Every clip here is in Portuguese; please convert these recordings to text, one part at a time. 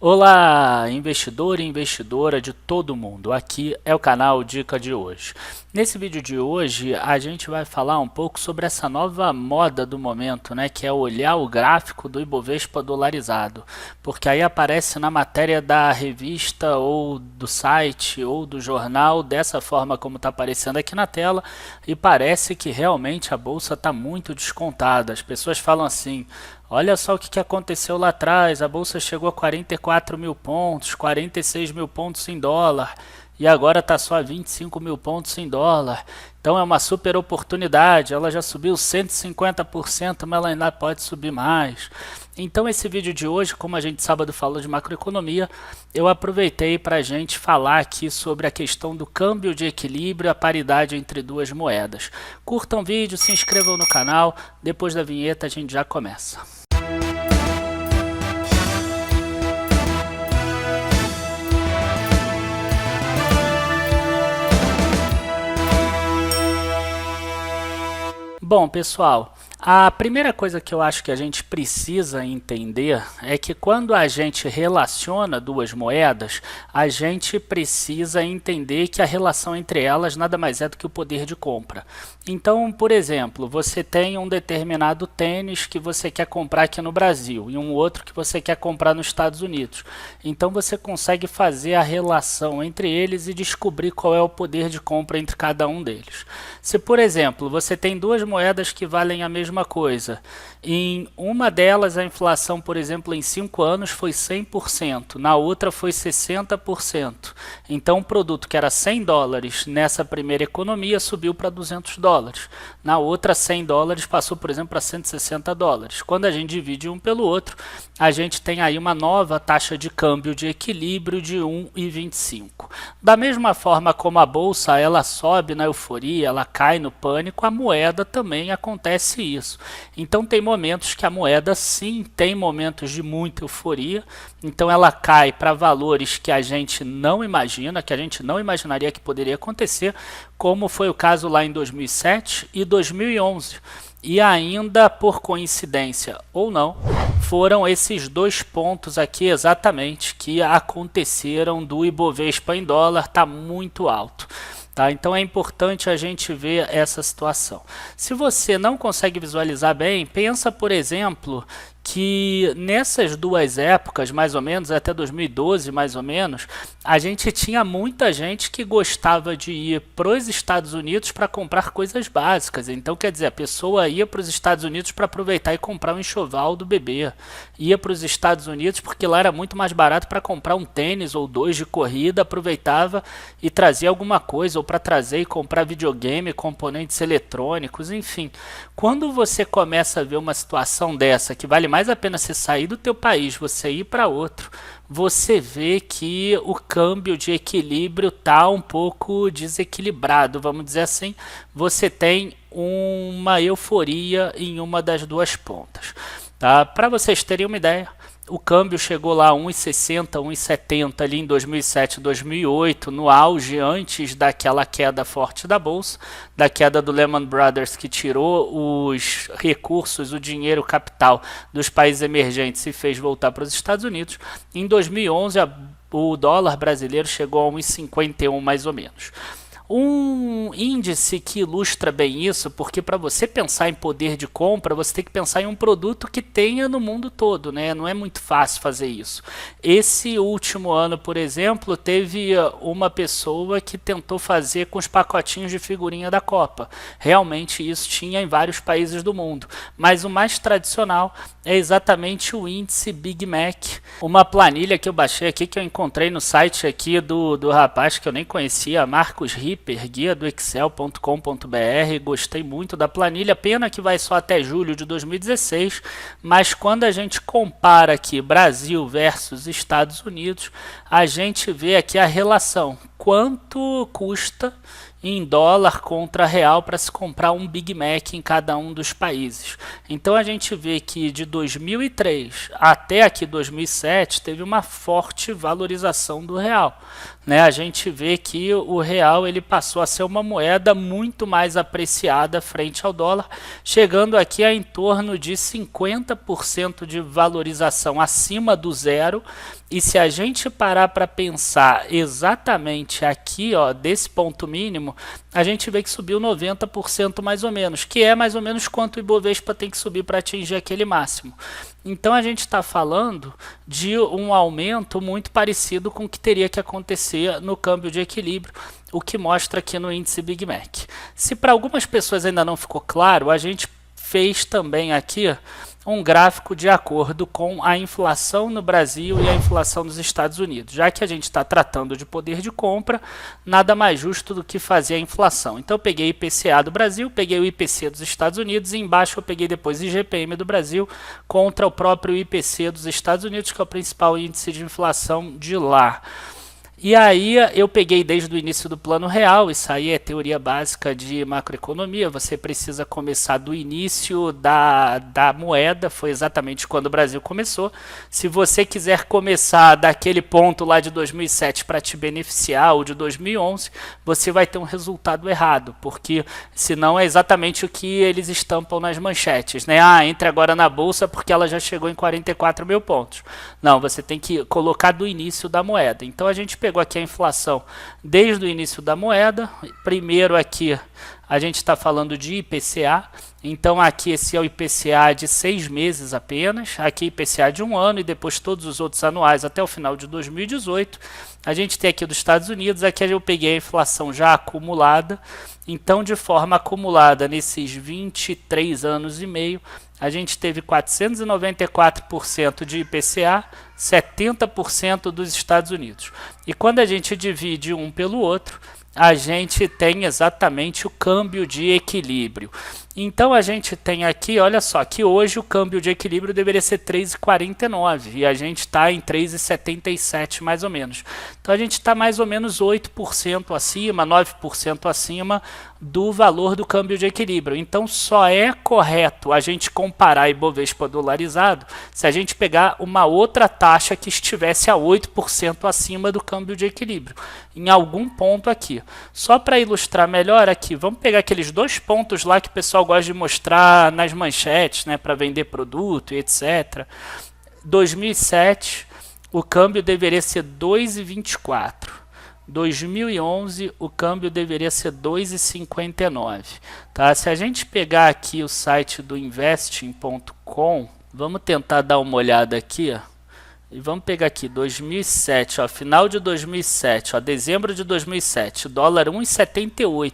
Olá, investidor e investidora de todo mundo. Aqui é o canal Dica de hoje. Nesse vídeo de hoje, a gente vai falar um pouco sobre essa nova moda do momento, né, que é olhar o gráfico do Ibovespa dolarizado, porque aí aparece na matéria da revista ou do site ou do jornal dessa forma como está aparecendo aqui na tela e parece que realmente a bolsa está muito descontada. As pessoas falam assim: olha só o que aconteceu lá atrás, a bolsa chegou a 44 mil pontos, 46 mil pontos em dólar, e agora está só a 25 mil pontos em dólar. Então é uma super oportunidade, ela já subiu 150%, mas ela ainda pode subir mais. Então esse vídeo de hoje, como a gente sábado falou de macroeconomia, eu aproveitei para a gente falar aqui sobre a questão do câmbio de equilíbrio, a paridade entre duas moedas. Curtam o vídeo, se inscrevam no canal, depois da vinheta a gente já começa. Bom, pessoal, a primeira coisa que eu acho que a gente precisa entender é que quando a gente relaciona duas moedas, a gente precisa entender que a relação entre elas nada mais é do que o poder de compra. Então, por exemplo, você tem um determinado tênis que você quer comprar aqui no Brasil e um outro que você quer comprar nos Estados Unidos. Então você consegue fazer a relação entre eles e descobrir qual é o poder de compra entre cada um deles. Se, por exemplo, você tem duas moedas que valem a mesma coisa, em uma delas a inflação, por exemplo, em 5 anos foi 100%, na outra foi 60%. Então, um produto que era 100 dólares nessa primeira economia subiu para 200 dólares. Na outra, 100 dólares passou, por exemplo, para 160 dólares. Quando a gente divide um pelo outro, a gente tem aí uma nova taxa de câmbio de equilíbrio de 1,25. Da mesma forma como a bolsa ela sobe na euforia, ela cai no pânico, a moeda também acontece isso. Então tem momentos que a moeda sim tem momentos de muita euforia, então ela cai para valores que a gente não imagina, que a gente não imaginaria que poderia acontecer, como foi o caso lá em 2007 e 2011. E ainda, por coincidência ou não, foram esses dois pontos aqui exatamente que aconteceram do Ibovespa em dólar estar muito alto. Tá? Então é importante a gente ver essa situação. Se você não consegue visualizar bem, pensa, por exemplo, que nessas duas épocas, mais ou menos, até 2012 mais ou menos, a gente tinha muita gente que gostava de ir para os Estados Unidos para comprar coisas básicas. Então, quer dizer, a pessoa ia para os Estados Unidos para aproveitar e comprar um enxoval do bebê. Ia para os Estados Unidos porque lá era muito mais barato para comprar um tênis ou dois de corrida, aproveitava e trazia alguma coisa, ou para trazer e comprar videogame, componentes eletrônicos, enfim. Quando você começa a ver uma situação dessa, que vale mais a pena você sair do teu país, você ir para outro, você vê que o câmbio de equilíbrio está um pouco desequilibrado, vamos dizer assim. Você tem uma euforia em uma das duas pontas. Tá? Para vocês terem uma ideia, o câmbio chegou lá a 1,60, 1,70 ali em 2007, 2008, no auge antes daquela queda forte da bolsa, da queda do Lehman Brothers que tirou os recursos, o dinheiro, o capital dos países emergentes e fez voltar para os Estados Unidos. Em 2011, o dólar brasileiro chegou a 1,51 mais ou menos. Um índice que ilustra bem isso, porque para você pensar em poder de compra, você tem que pensar em um produto que tenha no mundo todo, né? Não é muito fácil fazer isso. Esse último ano, por exemplo, teve uma pessoa que tentou fazer com os pacotinhos de figurinha da Copa. Realmente isso tinha em vários países do mundo. Mas o mais tradicional é exatamente o índice Big Mac. Uma planilha que eu baixei aqui, que eu encontrei no site aqui do rapaz que eu nem conhecia, Marcos Ripper, guia do excel.com.br. Gostei muito da planilha, pena que vai só até julho de 2016, mas quando a gente compara aqui Brasil versus Estados Unidos, a gente vê aqui a relação, quanto custa em dólar contra real para se comprar um Big Mac em cada um dos países. Então a gente vê que de 2003 até aqui 2007 teve uma forte valorização do real. Né? A gente vê que o real ele passou a ser uma moeda muito mais apreciada frente ao dólar, chegando aqui a em torno de 50% de valorização acima do zero. E se a gente parar para pensar exatamente aqui, ó, desse ponto mínimo, a gente vê que subiu 90% mais ou menos, que é mais ou menos quanto o Ibovespa tem que subir para atingir aquele máximo. Então a gente está falando de um aumento muito parecido com o que teria que acontecer no câmbio de equilíbrio, o que mostra aqui no índice Big Mac. Se para algumas pessoas ainda não ficou claro, a gente fez também aqui um gráfico de acordo com a inflação no Brasil e a inflação nos Estados Unidos. Já que a gente está tratando de poder de compra, nada mais justo do que fazer a inflação. Então eu peguei o IPCA do Brasil, peguei o IPC dos Estados Unidos e embaixo eu peguei depois o IGPM do Brasil contra o próprio IPC dos Estados Unidos, que é o principal índice de inflação de lá. E aí eu peguei desde o início do plano real, isso aí é teoria básica de macroeconomia, você precisa começar do início da moeda, foi exatamente quando o Brasil começou. Se você quiser começar daquele ponto lá de 2007 para te beneficiar, ou de 2011, você vai ter um resultado errado, porque senão é exatamente o que eles estampam nas manchetes, né? Ah, entre agora na bolsa porque ela já chegou em 44 mil pontos. Não, você tem que colocar do início da moeda. Então a gente pegou aqui a inflação desde o início da moeda. Primeiro aqui a gente está falando de IPCA, então aqui esse é o IPCA de 6 meses apenas, aqui IPCA de 1 ano e depois todos os outros anuais até o final de 2018. A gente tem aqui dos Estados Unidos, aqui eu peguei a inflação já acumulada, então de forma acumulada nesses 23 anos e meio, a gente teve 494% de IPCA, 70% dos Estados Unidos. E quando a gente divide um pelo outro, a gente tem exatamente o câmbio de equilíbrio. Então a gente tem aqui, olha só, que hoje o câmbio de equilíbrio deveria ser 3,49 e a gente está em 3,77 mais ou menos. Então a gente está mais ou menos 8% acima, 9% acima do valor do câmbio de equilíbrio. Então só é correto a gente comparar Ibovespa dolarizado se a gente pegar uma outra taxa que estivesse a 8% acima do câmbio de equilíbrio, em algum ponto aqui. Só para ilustrar melhor aqui, vamos pegar aqueles dois pontos lá que o pessoal gosta de mostrar nas manchetes, né, para vender produto e etc. 2007, o câmbio deveria ser 2,24. 2011, o câmbio deveria ser 2,59. Tá? Se a gente pegar aqui o site do investing.com, vamos tentar dar uma olhada aqui, ó. E vamos pegar aqui 2007, ó, final de 2007, ó, dezembro de 2007, dólar 1,78.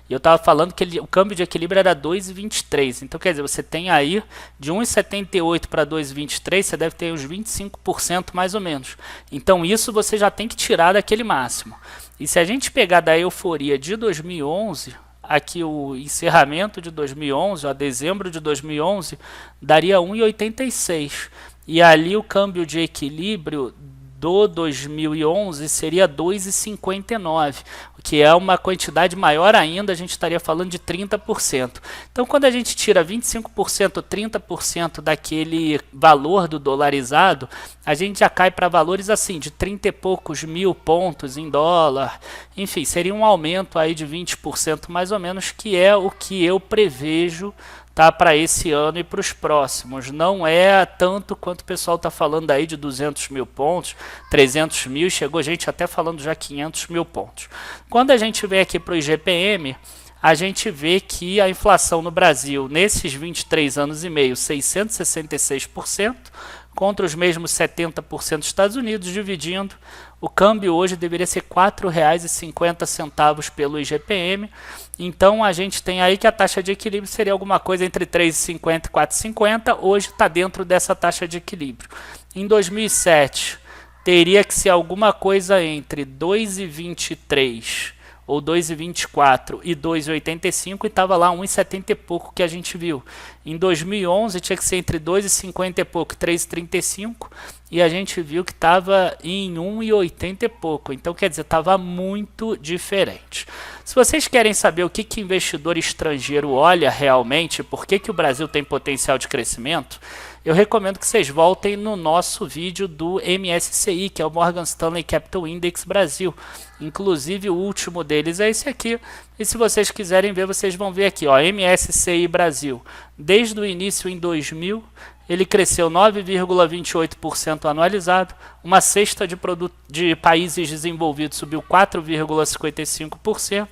E eu estava falando que o câmbio de equilíbrio era 2,23. Então, quer dizer, você tem aí de 1,78 para 2,23, você deve ter uns 25% mais ou menos. Então, isso você já tem que tirar daquele máximo. E se a gente pegar da euforia de 2011, aqui o encerramento de 2011, ó, dezembro de 2011, daria 1,86. E ali o câmbio de equilíbrio do 2011 seria 2,59, que é uma quantidade maior ainda, a gente estaria falando de 30%. Então, quando a gente tira 25%, 30% daquele valor do dolarizado, a gente já cai para valores assim, de 30 e poucos mil pontos em dólar. Enfim, seria um aumento aí de 20% mais ou menos, que é o que eu prevejo, tá, para esse ano e para os próximos. Não é tanto quanto o pessoal está falando aí de 200 mil pontos, 300 mil, chegou gente até falando já 500 mil pontos. Quando a gente vem aqui para o IGPM, a gente vê que a inflação no Brasil, nesses 23 anos e meio, 666%, contra os mesmos 70% dos Estados Unidos, dividindo, o câmbio hoje deveria ser R$ 4,50 pelo IGPM. Então a gente tem aí que a taxa de equilíbrio seria alguma coisa entre 3,50 e 4,50, hoje está dentro dessa taxa de equilíbrio. Em 2007, teria que ser alguma coisa entre 2,23 ou 2,24 e 2,85 e estava lá 1,70 e pouco que a gente viu. Em 2011 tinha que ser entre 2,50 e pouco e 3,35 e a gente viu que estava em 1,80 e pouco. Então quer dizer, estava muito diferente. Se vocês querem saber o que investidor estrangeiro olha realmente, por que o Brasil tem potencial de crescimento, eu recomendo que vocês voltem no nosso vídeo do MSCI, que é o Morgan Stanley Capital Index Brasil. Inclusive o último deles é esse aqui. E se vocês quiserem ver, vocês vão ver aqui, ó, MSCI Brasil. Desde o início em 2000, ele cresceu 9,28% anualizado, uma cesta de países desenvolvidos subiu 4,55%,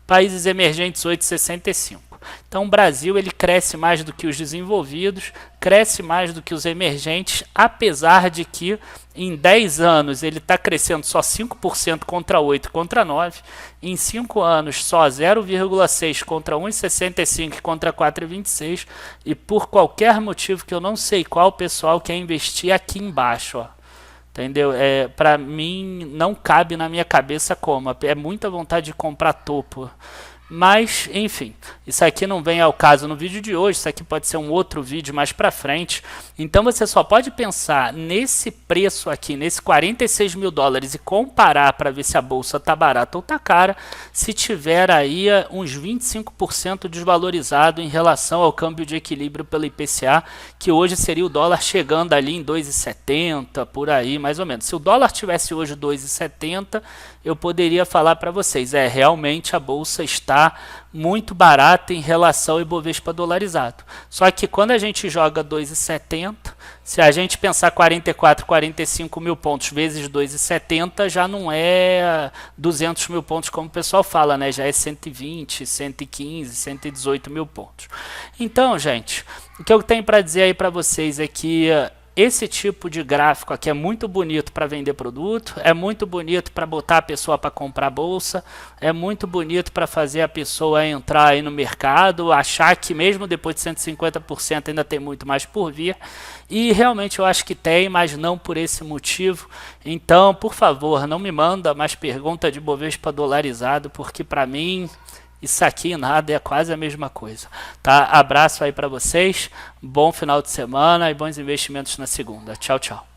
países emergentes 8,65%. Então o Brasil ele cresce mais do que os desenvolvidos, cresce mais do que os emergentes, apesar de que em 10 anos ele está crescendo só 5% contra 8 contra 9, em 5 anos só 0,6 contra 1,65 contra 4,26 e por qualquer motivo que eu não sei qual, o pessoal quer investir aqui embaixo, ó. Entendeu? Para mim não cabe na minha cabeça como, é muita vontade de comprar topo. Mas, enfim, isso aqui não vem ao caso no vídeo de hoje, isso aqui pode ser um outro vídeo mais para frente. Então você só pode pensar nesse preço aqui, nesse 46 mil dólares e comparar para ver se a bolsa tá barata ou tá cara, se tiver aí uns 25% desvalorizado em relação ao câmbio de equilíbrio pelo IPCA, que hoje seria o dólar chegando ali em 2,70, por aí mais ou menos. Se o dólar tivesse hoje 2,70, eu poderia falar para vocês, realmente a bolsa está muito barata em relação ao Ibovespa dolarizado. Só que quando a gente joga 2,70, se a gente pensar 44, 45 mil pontos vezes 2,70, já não é 200 mil pontos como o pessoal fala, né? Já é 120, 115, 118 mil pontos. Então, gente, o que eu tenho para dizer aí para vocês é que esse tipo de gráfico aqui é muito bonito para vender produto, é muito bonito para botar a pessoa para comprar bolsa, é muito bonito para fazer a pessoa entrar aí no mercado, achar que mesmo depois de 150% ainda tem muito mais por vir. E realmente eu acho que tem, mas não por esse motivo. Então, por favor, não me manda mais pergunta de Bovespa dolarizado, porque para mim isso aqui e nada é quase a mesma coisa, tá? Abraço aí para vocês, bom final de semana e bons investimentos na segunda. Tchau, tchau.